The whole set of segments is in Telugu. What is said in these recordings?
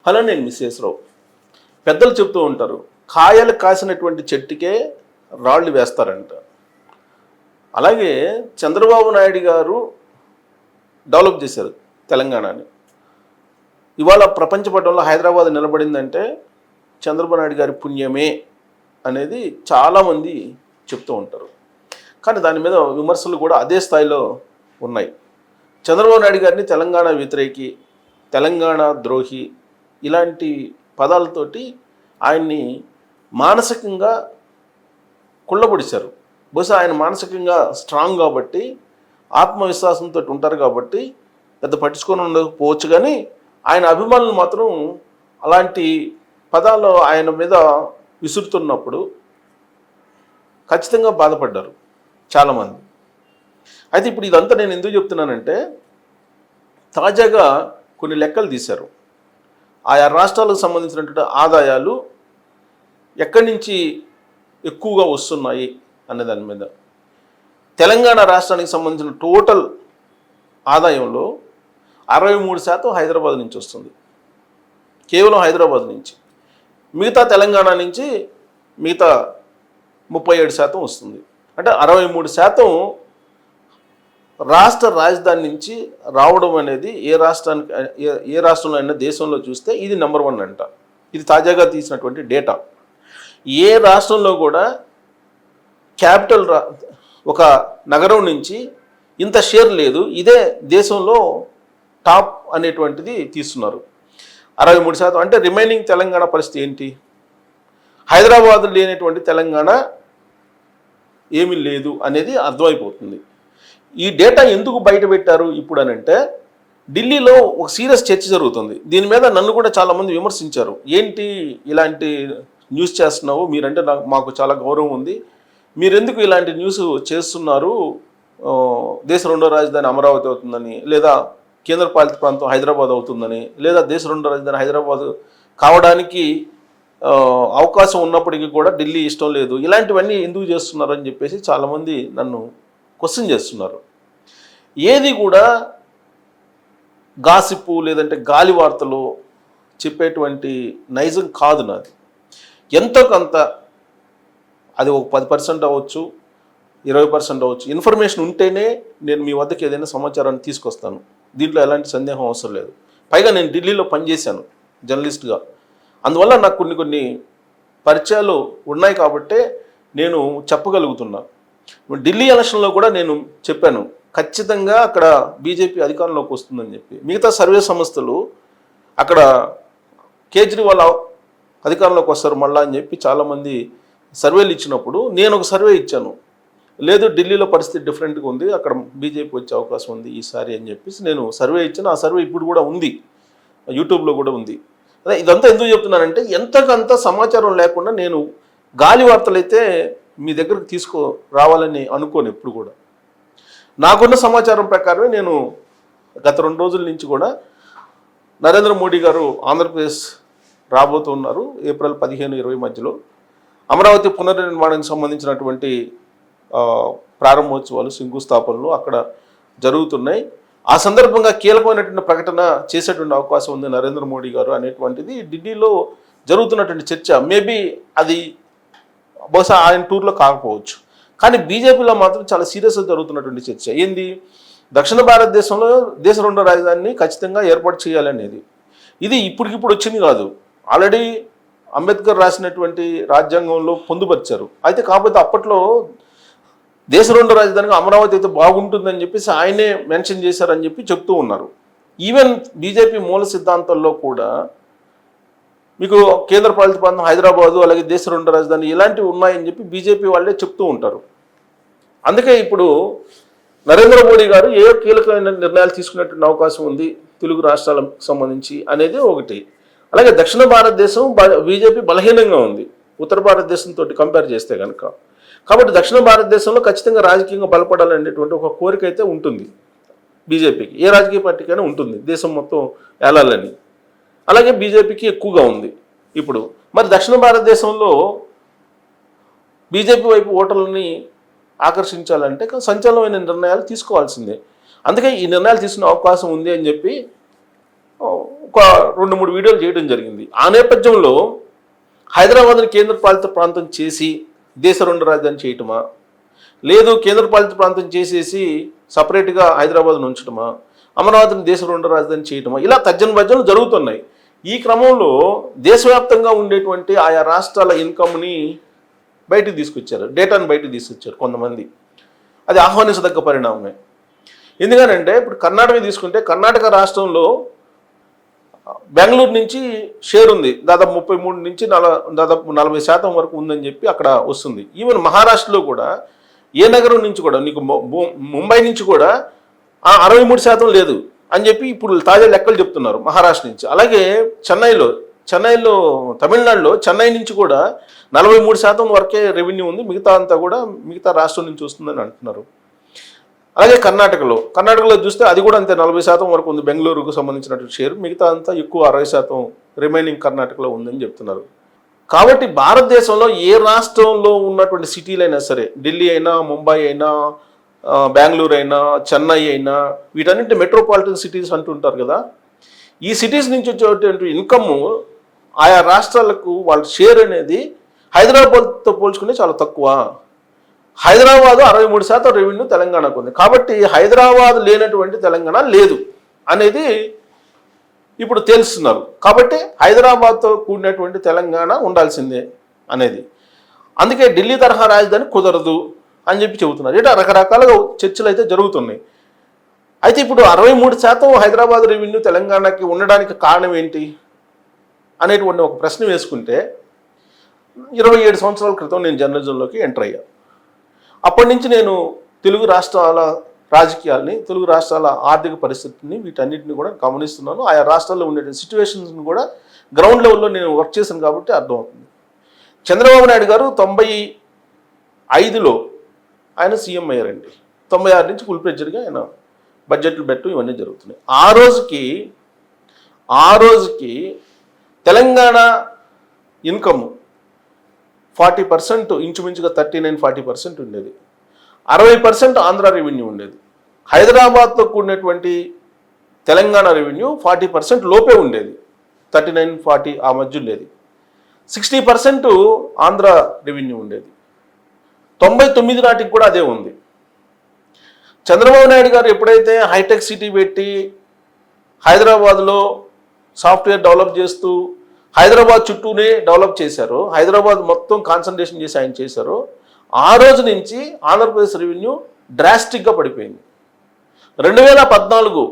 హలో, నేను మిస్సెస్ రావు. పెద్దలు చెప్తూ ఉంటారు, కాయలు కాసినటువంటి చెట్టుకే రాళ్ళు వేస్తారంట. అలాగే చంద్రబాబు నాయుడు గారు డెవలప్ చేశారు తెలంగాణని. ఇవాళ ప్రపంచ పటంలో హైదరాబాద్ నిలబడిందంటే చంద్రబాబు నాయుడు గారి పుణ్యమే అనేది చాలామంది చెప్తూ ఉంటారు. కానీ దాని మీద విమర్శలు కూడా అదే స్థాయిలో ఉన్నాయి. చంద్రబాబు నాయుడు గారిని తెలంగాణ వ్యతిరేకి, తెలంగాణ ద్రోహి ఇలాంటి పదాలతోటి ఆయన్ని మానసికంగా కుళ్ళబొడిశారు. బహుశా ఆయన మానసికంగా స్ట్రాంగ్ కాబట్టి, ఆత్మవిశ్వాసంతో ఉంటారు కాబట్టి పెద్ద పట్టించుకొని ఉండకపోవచ్చు. కానీ ఆయన అభిమానులు మాత్రం అలాంటి పదాలు ఆయన మీద విసురుతున్నప్పుడు ఖచ్చితంగా బాధపడ్డారు చాలామంది. అయితే ఇప్పుడు ఇదంతా నేను ఎందుకు చెప్తున్నానంటే, తాజాగా కొన్ని లెక్కలు తీశారు. ఆయా రాష్ట్రాలకు సంబంధించినటువంటి ఆదాయాలు ఎక్కడి నుంచి ఎక్కువగా వస్తున్నాయి అనే దాని మీద. తెలంగాణ రాష్ట్రానికి సంబంధించిన టోటల్ ఆదాయంలో 63% హైదరాబాద్ నుంచి వస్తుంది, కేవలం హైదరాబాద్ నుంచి. మిగతా తెలంగాణ నుంచి మిగతా 37% వస్తుంది. అంటే 63% రాష్ట్ర రాజధాని నుంచి రావడం అనేది ఏ రాష్ట్రంలో అయినా దేశంలో చూస్తే ఇది నెంబర్ 1 అంట. ఇది తాజాగా తీసినటువంటి డేటా. ఏ రాష్ట్రంలో కూడా క్యాపిటల్ ఒక నగరం నుంచి ఇంత షేర్ లేదు. ఇదే దేశంలో టాప్ అనేటువంటిది తీస్తున్నారు. 63%. అంటే రిమైనింగ్ తెలంగాణ పరిస్థితి ఏంటి? హైదరాబాద్ లేనటువంటి తెలంగాణ ఏమీ లేదు అనేది అర్థమైపోతుంది. ఈ డేటా ఎందుకు బయట పెట్టారు ఇప్పుడు అని అంటే, ఢిల్లీలో ఒక సీరియస్ చర్చ జరుగుతుంది. దీని మీద నన్ను కూడా చాలామంది విమర్శించారు. ఏంటి ఇలాంటి న్యూస్ చేస్తున్నావు, మీరంటే మాకు చాలా గౌరవం ఉంది, మీరెందుకు ఇలాంటి న్యూస్ చేస్తున్నారు, దేశ రెండో రాజధాని అమరావతి అవుతుందని, లేదా కేంద్రపాలిత ప్రాంతం హైదరాబాద్ అవుతుందని, లేదా దేశ రెండో రాజధాని హైదరాబాద్ కావడానికి అవకాశం ఉన్నప్పటికీ కూడా ఢిల్లీ ఇష్టం లేదు, ఇలాంటివన్నీ ఎందుకు చేస్తున్నారు అని చెప్పేసి చాలామంది నన్ను క్వశ్చన్ చేస్తున్నారు. ఏది కూడా గాసిప్పు లేదంటే గాలి వార్తలు చెప్పేటువంటి నైజం కాదు నాది. ఎంతో కొంత అది ఒక 10% అవ్వచ్చు, 20% అవ్వచ్చు, ఇన్ఫర్మేషన్ ఉంటేనే నేను మీ వద్దకు ఏదైనా సమాచారాన్ని తీసుకొస్తాను. దీంట్లో ఎలాంటి సందేహం అవసరం లేదు. పైగా నేను ఢిల్లీలో పనిచేశాను జర్నలిస్ట్గా. అందువల్ల నాకు కొన్ని పరిచయాలు ఉన్నాయి కాబట్టే నేను చెప్పగలుగుతున్నా. ఢిల్లీ ఎలక్షన్లో కూడా నేను చెప్పాను, ఖచ్చితంగా అక్కడ బీజేపీ అధికారంలోకి వస్తుందని చెప్పి. మిగతా సర్వే సంస్థలు అక్కడ కేజ్రీవాల్ అధికారంలోకి వస్తారు మళ్ళా అని చెప్పి చాలామంది సర్వేలు ఇచ్చినప్పుడు నేను ఒక సర్వే ఇచ్చాను, లేదు ఢిల్లీలో పరిస్థితి డిఫరెంట్గా ఉంది, అక్కడ బీజేపీ వచ్చే అవకాశం ఉంది ఈసారి అని చెప్పేసి నేను సర్వే ఇచ్చాను. ఆ సర్వే ఇప్పుడు కూడా ఉంది, యూట్యూబ్లో కూడా ఉంది. అదే ఇదంతా ఎందుకు చెప్తున్నానంటే, ఎంతకంత సమాచారం లేకుండా నేను గాలి వార్తలు అయితే మీ దగ్గరకు రావాలని అనుకోను ఎప్పుడు కూడా. నాకున్న సమాచారం ప్రకారమే నేను గత 2 రోజుల నుంచి కూడా నరేంద్ర మోడీ గారు ఆంధ్రప్రదేశ్ రాబోతున్నారు ఏప్రిల్ 15-20 మధ్యలో. అమరావతి పునర్నిర్మాణానికి సంబంధించినటువంటి ప్రారంభోత్సవాలు, శంకుస్థాపనలు అక్కడ జరుగుతున్నాయి. ఆ సందర్భంగా కీలకమైనటువంటి ప్రకటన చేసేటువంటి అవకాశం ఉంది నరేంద్ర మోడీ గారు అనేటువంటిది ఢిల్లీలో జరుగుతున్నటువంటి చర్చ. మేబీ అది బహుశా ఆయన టూర్లో కాకపోవచ్చు, కానీ బీజేపీలో మాత్రం చాలా సీరియస్గా జరుగుతున్నటువంటి చర్చ ఏంది, దక్షిణ భారతదేశంలో దేశ రెండో రాజధానిని ఖచ్చితంగా ఏర్పాటు చేయాలనేది. ఇది ఇప్పటికిప్పుడు వచ్చింది కాదు, ఆల్రెడీ అంబేద్కర్ రాసినటువంటి రాజ్యాంగంలో పొందుపరిచారు. అయితే కాకపోతే అప్పట్లో దేశ రెండో రాజధానిగా అమరావతి అయితే బాగుంటుందని చెప్పేసి ఆయనే మెన్షన్ చేశారని చెప్పి చెప్తూ ఉన్నారు. ఈవెన్ బీజేపీ మూల సిద్ధాంతాల్లో కూడా మీకు కేంద్రపాలిత ప్రాంతం హైదరాబాదు, అలాగే దేశ రెండో రాజధాని ఇలాంటివి ఉన్నాయని చెప్పి బీజేపీ వాళ్ళే చెప్తూ ఉంటారు. అందుకే ఇప్పుడు నరేంద్ర మోడీ గారు ఏ కీలకమైన నిర్ణయాలు తీసుకునేటువంటి అవకాశం ఉంది తెలుగు రాష్ట్రాలకు సంబంధించి అనేది ఒకటి. అలాగే దక్షిణ భారతదేశం బీజేపీ బలహీనంగా ఉంది ఉత్తర భారతదేశంతో కంపేర్ చేస్తే కనుక. కాబట్టి దక్షిణ భారతదేశంలో ఖచ్చితంగా రాజకీయంగా బలపడాలనేటువంటి ఒక కోరిక అయితే ఉంటుంది బీజేపీకి, ఏ రాజకీయ పార్టీకైనా ఉంటుంది, దేశం మొత్తం ఏలాలని. అలాగే బీజేపీకి ఎక్కువగా ఉంది ఇప్పుడు. మరి దక్షిణ భారతదేశంలో బీజేపీ వైపు ఓటర్లని ఆకర్షించాలంటే సంచలనమైన నిర్ణయాలు తీసుకోవాల్సిందే. అందుకే ఈ నిర్ణయాలు తీసుకునే అవకాశం ఉంది అని చెప్పి ఒక 2-3 వీడియోలు చేయడం జరిగింది. ఆ నేపథ్యంలో హైదరాబాద్ని కేంద్రపాలిత ప్రాంతం చేసి దేశ 2 రాజధాని చేయటమా, లేదు కేంద్రపాలిత ప్రాంతం చేసేసి సపరేట్గా హైదరాబాద్ను ఉంచటమా, అమరావతిని దేశ 2 రాజధాని చేయటమా, ఇలా తర్జన భర్జనలు జరుగుతున్నాయి. ఈ క్రమంలో దేశవ్యాప్తంగా ఉండేటువంటి ఆయా రాష్ట్రాల ఇన్కమ్ని బయటికి తీసుకొచ్చారు, డేటాను బయటికి తీసుకొచ్చారు కొంతమంది. అది ఆహ్వానించదగ్గ పరిణామమే. ఎందుకనంటే ఇప్పుడు కర్ణాటక తీసుకుంటే కర్ణాటక రాష్ట్రంలో బెంగళూరు నుంచి షేర్ ఉంది, దాదాపు 33 నుంచి దాదాపు 40% వరకు ఉందని చెప్పి అక్కడ వస్తుంది. ఈవెన్ మహారాష్ట్రలో కూడా ఏ నగరం నుంచి కూడా నీకు ముంబై నుంచి కూడా 63% లేదు అని చెప్పి ఇప్పుడు తాజా లెక్కలు చెప్తున్నారు మహారాష్ట్ర నుంచి. అలాగే చెన్నైలో తమిళనాడులో చెన్నై నుంచి కూడా 43% వరకే రెవెన్యూ ఉంది, మిగతా అంతా కూడా మిగతా రాష్ట్రం నుంచి వస్తుందని అంటున్నారు. అలాగే కర్ణాటకలో చూస్తే అది కూడా అంతే 40% వరకు ఉంది బెంగళూరుకు సంబంధించినటువంటి షేర్, మిగతా అంతా ఎక్కువ 60% రిమైనింగ్ కర్ణాటకలో ఉందని చెప్తున్నారు. కాబట్టి భారతదేశంలో ఏ రాష్ట్రంలో ఉన్నటువంటి సిటీలైనా సరే, ఢిల్లీ అయినా, ముంబై అయినా, బెంగళూరు అయినా, చెన్నై అయినా, వీటన్నింటి మెట్రోపాలిటన్ సిటీస్ అంటుంటారు కదా, ఈ సిటీస్ నుంచి వచ్చేటువంటి ఇన్కమ్ ఆయా రాష్ట్రాలకు వాళ్ళ షేర్ అనేది హైదరాబాద్తో పోల్చుకుంటే చాలా తక్కువ. హైదరాబాదు 63% రెవెన్యూ తెలంగాణకు ఉంది. కాబట్టి హైదరాబాద్ లేనటువంటి తెలంగాణ లేదు అనేది ఇప్పుడు తెలుస్తున్నారు. కాబట్టి హైదరాబాద్తో కూడినటువంటి తెలంగాణ ఉండాల్సిందే అనేది. అందుకే ఢిల్లీ తరహా రాజధాని కుదరదు అని చెప్పి చెబుతున్నారు. ఇట్లా రకరకాలుగా చర్చలు అయితే జరుగుతున్నాయి. అయితే ఇప్పుడు 63% హైదరాబాద్ రెవెన్యూ తెలంగాణకి ఉండడానికి కారణం ఏంటి అనేటువంటి ఒక ప్రశ్న వేసుకుంటే, 27 సంవత్సరాల క్రితం నేను జర్నలిజంలోకి ఎంటర్ అయ్యా. అప్పటి నుంచి నేను తెలుగు రాష్ట్రాల రాజకీయాల్ని, తెలుగు రాష్ట్రాల ఆర్థిక పరిస్థితిని, వీటన్నిటిని కూడా గమనిస్తున్నాను. ఆయా రాష్ట్రాల్లో ఉండే సిచ్యువేషన్స్ని కూడా గ్రౌండ్ లెవెల్లో నేను వర్క్ చేశాను కాబట్టి అర్థమవుతుంది. చంద్రబాబు నాయుడు గారు 95లో ఆయన సీఎం అయ్యారండి. 96 నుంచి ఫుల్ ప్రెజర్గా ఆయన బడ్జెట్లు పెట్టు ఇవన్నీ జరుగుతున్నాయి. ఆ రోజుకి తెలంగాణ ఇన్కమ్ 40%, ఇంచుమించుగా 39-40% ఉండేది. 60% ఆంధ్ర రెవెన్యూ ఉండేది. హైదరాబాద్తో కూడినటువంటి తెలంగాణ రెవెన్యూ 40% లోపే ఉండేది, 39-40 ఆ మధ్య ఉండేది. 60% ఆంధ్ర రెవెన్యూ ఉండేది. 99 నాటికి కూడా అదే ఉంది. చంద్రబాబు నాయుడు గారు ఎప్పుడైతే హైటెక్ సిటీ పెట్టి హైదరాబాద్లో సాఫ్ట్వేర్ డెవలప్ చేస్తూ హైదరాబాద్ చుట్టూనే డెవలప్ చేశారో, హైదరాబాద్ మొత్తం కాన్సన్ట్రేషన్ చేసి ఆయన చేశారో, ఆ రోజు నుంచి ఆంధ్రప్రదేశ్ రెవెన్యూ డ్రాస్టిక్గా పడిపోయింది. 2014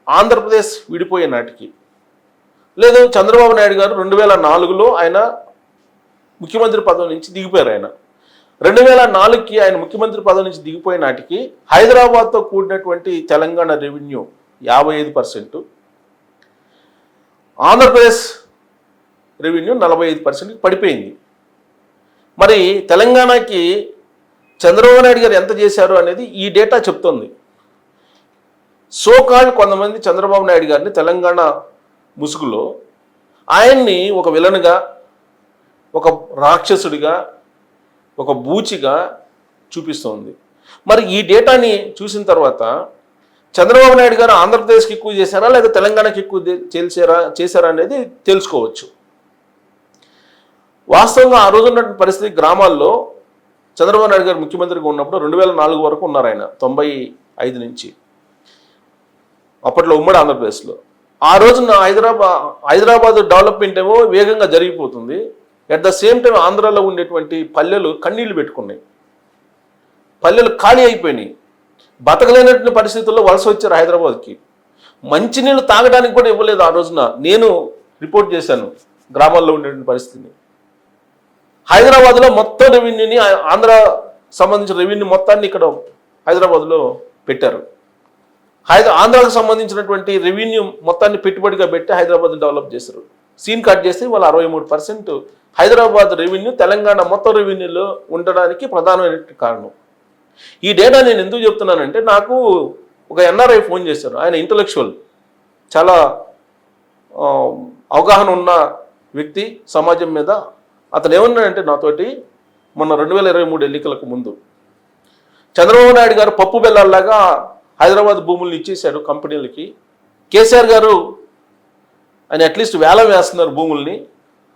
ఆంధ్రప్రదేశ్ విడిపోయే నాటికి, లేదు చంద్రబాబు నాయుడు గారు 2004లో ఆయన ముఖ్యమంత్రి పదవి నుంచి దిగిపోయారు. ఆయన 2004కి ఆయన ముఖ్యమంత్రి పదవి నుంచి దిగిపోయే నాటికి హైదరాబాద్తో కూడినటువంటి తెలంగాణ రెవెన్యూ 55%, ఆంధ్రప్రదేశ్ రెవెన్యూ 45% పడిపోయింది. మరి తెలంగాణకి చంద్రబాబు నాయుడు గారు ఎంత చేశారు అనేది ఈ డేటా చెప్తోంది. సోకాల్డ్ కొంతమంది చంద్రబాబు నాయుడు గారిని తెలంగాణ ముసుగులో ఆయన్ని ఒక విలన్గా, ఒక రాక్షసుడిగా, ఒక బూచిగా చూపిస్తోంది. మరి ఈ డేటాని చూసిన తర్వాత చంద్రబాబు నాయుడు గారు ఆంధ్రప్రదేశ్కి ఎక్కువ చేశారా లేదా తెలంగాణకి ఎక్కువ చేశారా అనేది తెలుసుకోవచ్చు. వాస్తవంగా ఆ రోజు ఉన్నటువంటి పరిస్థితి, గ్రామాల్లో చంద్రబాబు నాయుడు గారు ముఖ్యమంత్రిగా ఉన్నప్పుడు 2004 వరకు ఉన్నారు ఆయన, 95 నుంచి, అప్పట్లో ఉమ్మడి ఆంధ్రప్రదేశ్లో. ఆ రోజున హైదరాబాద్ డెవలప్మెంట్ ఏమో వేగంగా జరిగిపోతుంది. అట్ ద సేమ్ టైం ఆంధ్రాలో ఉండేటువంటి పల్లెలు కన్నీళ్లు పెట్టుకున్నాయి, పల్లెలు ఖాళీ అయిపోయినాయి, బతకలేనటువంటి పరిస్థితుల్లో వలస వచ్చారు హైదరాబాద్కి. మంచినీళ్ళు తాగడానికి కూడా ఇవ్వలేదు ఆ రోజున. నేను రిపోర్ట్ చేశాను గ్రామాల్లో ఉండేటువంటి పరిస్థితిని. హైదరాబాద్లో మొత్తం రెవెన్యూని, ఆంధ్ర సంబంధించిన రెవెన్యూ మొత్తాన్ని ఇక్కడ హైదరాబాద్లో పెట్టారు. ఆంధ్రాకు సంబంధించినటువంటి రెవెన్యూ మొత్తాన్ని పెట్టుబడిగా పెట్టి హైదరాబాద్ని డెవలప్ చేశారు. సీన్ కట్ చేస్తే వాళ్ళు 63% హైదరాబాద్ రెవెన్యూ తెలంగాణ మొత్తం రెవెన్యూలో ఉండడానికి ప్రధానమైన కారణం. ఈ డేటా నేను ఎందుకు చెప్తున్నానంటే, నాకు ఒక ఎన్ఆర్ఐ ఫోన్ చేశారు. ఆయన ఇంటలెక్చువల్, చాలా అవగాహన ఉన్న వ్యక్తి సమాజం మీద. అతను ఏమన్నాడంటే నాతోటి, మొన్న 2023 ఎన్నికలకు ముందు చంద్రబాబు నాయుడు గారు పప్పు బెల్లాల్లాగా హైదరాబాద్ భూములను ఇచ్చేశాడు కంపెనీలకి. కేసీఆర్ గారు ఆయన అట్లీస్ట్ వేలం వేస్తున్నారు భూముల్ని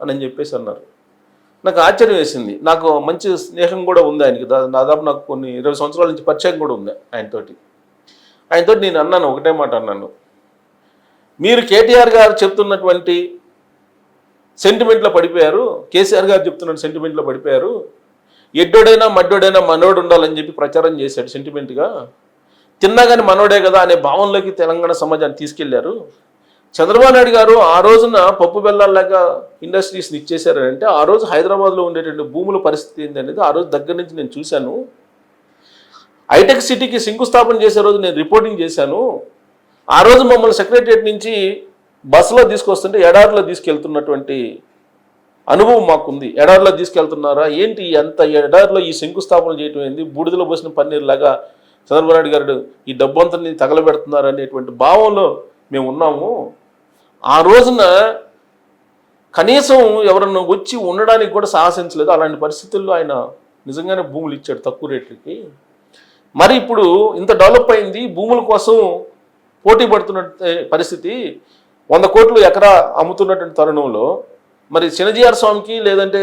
అని చెప్పేసి అన్నారు. నాకు ఆశ్చర్యం వేసింది. నాకు మంచి స్నేహం కూడా ఉంది ఆయనకి, దాదాపు నాకు కొన్ని 20 సంవత్సరాల నుంచి పరిచయం కూడా ఉంది ఆయనతోటి నేను అన్నాను, ఒకటే మాట అన్నాను, మీరు కేటీఆర్ గారు చెప్తున్నటువంటి సెంటిమెంట్లో పడిపోయారు, కేసీఆర్ గారు చెప్తున్న సెంటిమెంట్లో పడిపోయారు, ఎడ్డోడైనా మడ్డోడైనా మనోడు ఉండాలని చెప్పి ప్రచారం చేశాడు సెంటిమెంట్గా, తిన్నా కానీ మనోడే కదా అనే భావనలోకి తెలంగాణ సమాజాన్ని తీసుకెళ్లారు. చంద్రబాబు నాయుడు గారు ఆ రోజున పప్పు బెల్లాల్లాగా ఇండస్ట్రీస్ని ఇచ్చేశారంటే ఆ రోజు హైదరాబాద్లో ఉండేటువంటి భూముల పరిస్థితి ఏంటి అనేది ఆ రోజు దగ్గర నుంచి నేను చూశాను. హైటెక్ సిటీకి శంకుస్థాపన చేసే రోజు నేను రిపోర్టింగ్ చేశాను. ఆ రోజు మమ్మల్ని సెక్రటరియట్ నుంచి బస్సులో తీసుకొస్తుంటే ఎడారిలో తీసుకెళ్తున్నటువంటి అనుభవం మాకుంది. ఎడారిలో తీసుకెళ్తున్నారా ఏంటి, అంత ఎడారిలో ఈ శంకుస్థాపన చేయటం ఏంది, బూడిదలో పోసిన పన్నీరులాగా చంద్రబాబు నాయుడు గారు ఈ డబ్బంతని తగలబెడుతున్నారు అనేటువంటి భావంలో మేము ఉన్నాము. ఆ రోజున కనీసం ఎవరన్నా వచ్చి ఉండడానికి కూడా సాహసించలేదు. అలాంటి పరిస్థితుల్లో ఆయన నిజంగానే భూములు ఇచ్చాడు తక్కువ రేట్లకి. మరి ఇప్పుడు ఇంత డెవలప్ అయింది, భూముల కోసం పోటీ పడుతున్న పరిస్థితి, 100 కోట్లు ఎకరా అమ్ముతున్నటువంటి తరుణంలో మరి చినజీఆర్ స్వామికి లేదంటే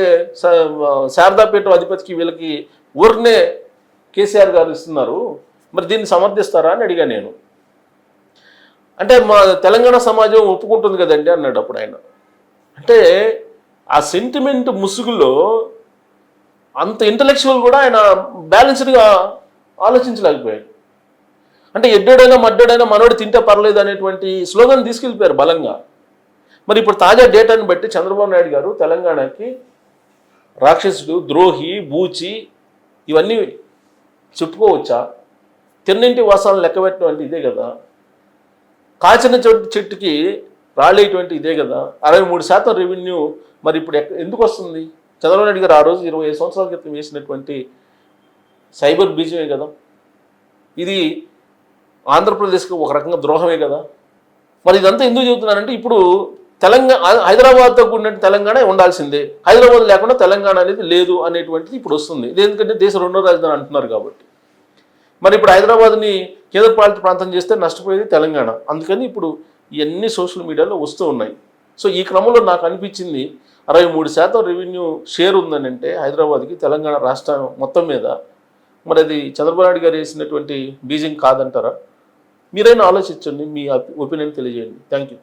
శారదాపేట అధిపతికి వీళ్ళకి ఊరినే కేసీఆర్ గారు ఇస్తున్నారు, మరి దీన్ని సమర్థిస్తారా అని అడిగా నేను. అంటే మా తెలంగాణ సమాజం ఒప్పుకుంటుంది కదండి అన్నాడు అప్పుడు ఆయన. అంటే ఆ సెంటిమెంట్ ముసుగులో అంత ఇంటలెక్చువల్ కూడా ఆయన బ్యాలెన్స్డ్గా ఆలోచించలేకపోయాడు. అంటే ఎడ్డోడైనా మడ్డోడైనా మనోడు తింటే పర్లేదు అనేటువంటి స్లోగన్ తీసుకెళ్ళిపోయారు బలంగా. మరి ఇప్పుడు తాజా డేటాను బట్టి చంద్రబాబు నాయుడు గారు తెలంగాణకి రాక్షసుడు, ద్రోహి, బూచి ఇవన్నీ చెప్పుకోవచ్చా? తిన్నింటి వాసాలను లెక్కబెట్టడం అంటే ఇదే కదా, కాచిన చెట్టుకి రాలేటువంటి ఇదే కదా, 63% రెవెన్యూ మరి ఇప్పుడు ఎందుకు వస్తుంది? చంద్రబాబు నాయుడు గారు ఆ రోజు 25 సంవత్సరాల క్రితం వేసినటువంటి సైబర్ బీజమే కదా, ఇది ఆంధ్రప్రదేశ్కి ఒక రకంగా ద్రోహమే కదా. మరి ఇదంతా ఎందుకు చెబుతున్నానంటే ఇప్పుడు తెలంగాణ హైదరాబాద్తో కూడినట్టు తెలంగాణ ఉండాల్సిందే, హైదరాబాద్ లేకుండా తెలంగాణ అనేది లేదు అనేటువంటిది ఇప్పుడు వస్తుంది. ఎందుకంటే దేశ 2వ రాజధాని అంటున్నారు కాబట్టి. మరి ఇప్పుడు హైదరాబాద్ని కేంద్రపాలిత ప్రాంతం చేస్తే నష్టపోయేది తెలంగాణ. అందుకని ఇప్పుడు ఇవన్నీ సోషల్ మీడియాలో వస్తూ ఉన్నాయి. సో ఈ క్రమంలో నాకు అనిపించింది 63% రెవెన్యూ షేర్ ఉందని అంటే హైదరాబాద్కి తెలంగాణ రాష్ట్రం మొత్తం మీద, మరి అది చంద్రబాబు నాయుడు గారు వేసినటువంటి బీజింగ్ కాదంటారా? మీరైనా ఆలోచించండి, మీ ఒపీనియన్ తెలియజేయండి. Thank you.